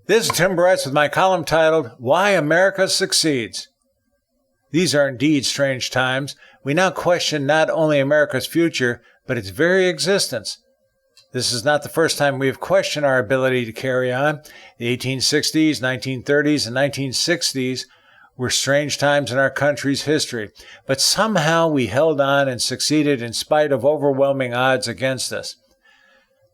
This is Tim Bryce with my column titled, Why America Succeeds. These are indeed strange times. We now question not only America's future, but its very existence. This is not the first time we have questioned our ability to carry on. The 1860s, 1930s, and 1960s were strange times in our country's history, but somehow we held on and succeeded in spite of overwhelming odds against us.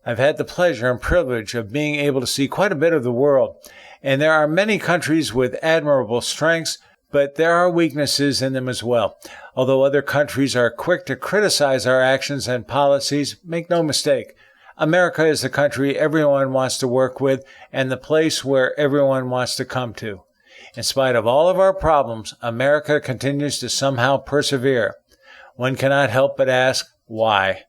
I've had the pleasure and privilege of being able to see quite a bit of the world, and there are many countries with admirable strengths, but there are weaknesses in them as well. Although other countries are quick to criticize our actions and policies, make no mistake, America is the country everyone wants to work with and the place where everyone wants to come to. In spite of all of our problems, America continues to somehow persevere. One cannot help but ask, why?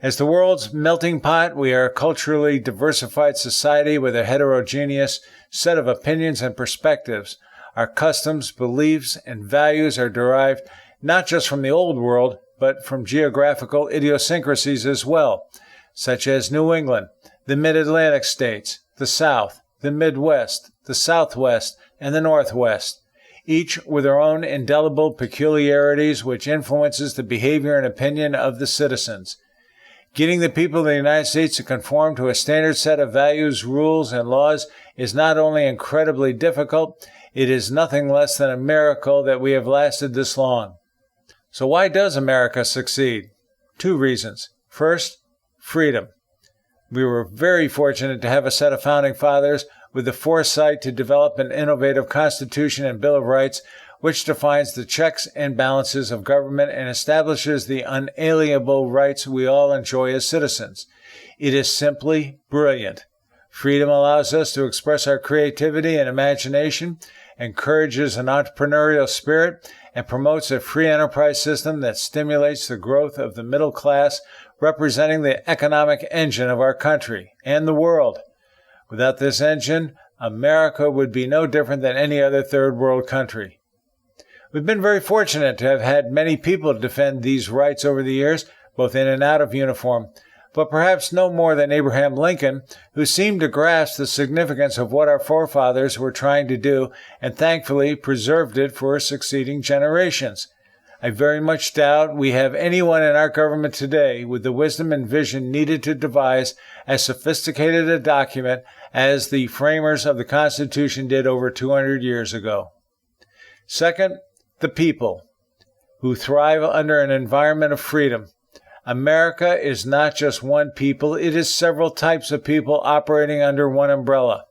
As the world's melting pot, we are a culturally diversified society with a heterogeneous set of opinions and perspectives. Our customs, beliefs, and values are derived not just from the old world, but from geographical idiosyncrasies as well, such as New England, the Mid-Atlantic states, the South, the Midwest, the Southwest, and the Northwest, each with their own indelible peculiarities which influences the behavior and opinion of the citizens. Getting the people of the United States to conform to a standard set of values, rules, and laws is not only incredibly difficult, it is nothing less than a miracle that we have lasted this long. So why does America succeed? Two reasons. First, freedom. We were very fortunate to have a set of founding fathers with the foresight to develop an innovative Constitution and Bill of Rights which defines the checks and balances of government and establishes the unalienable rights we all enjoy as citizens. It is simply brilliant. Freedom allows us to express our creativity and imagination, encourages an entrepreneurial spirit, and promotes a free enterprise system that stimulates the growth of the middle class, representing the economic engine of our country and the world. Without this engine, America would be no different than any other third world country. We've been very fortunate to have had many people defend these rights over the years, both in and out of uniform, but perhaps no more than Abraham Lincoln, who seemed to grasp the significance of what our forefathers were trying to do and thankfully preserved it for succeeding generations. I very much doubt we have anyone in our government today with the wisdom and vision needed to devise as sophisticated a document as the framers of the Constitution did over 200 years ago. Second, the people, who thrive under an environment of freedom. America is not just one people, it is several types of people operating under one umbrella.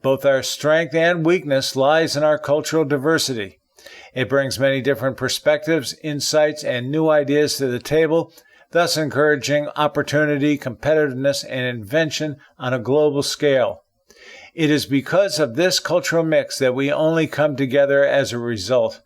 Both our strength and weakness lies in our cultural diversity. It brings many different perspectives, insights, and new ideas to the table, thus encouraging opportunity, competitiveness, and invention on a global scale. It is because of this cultural mix that we only come together as a result.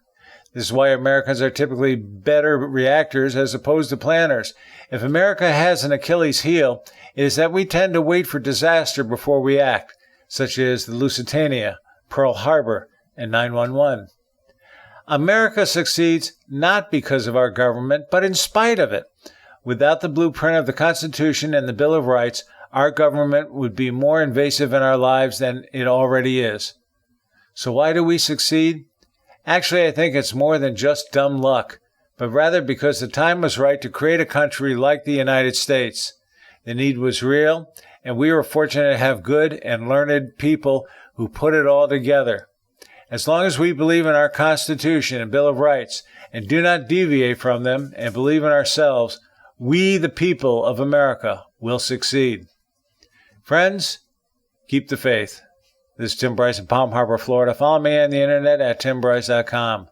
This is why Americans are typically better reactors as opposed to planners. If America has an Achilles heel, it is that we tend to wait for disaster before we act, such as the Lusitania, Pearl Harbor, and 9/11. America succeeds not because of our government, but in spite of it. Without the blueprint of the Constitution and the Bill of Rights, our government would be more invasive in our lives than it already is. So why do we succeed? Actually, I think it's more than just dumb luck, but rather because the time was right to create a country like the United States. The need was real, and we were fortunate to have good and learned people who put it all together. As long as we believe in our Constitution and Bill of Rights and do not deviate from them and believe in ourselves, we, the people of America, will succeed. Friends, keep the faith. This is Tim Bryce in Palm Harbor, Florida. Follow me on the internet at timbryce.com.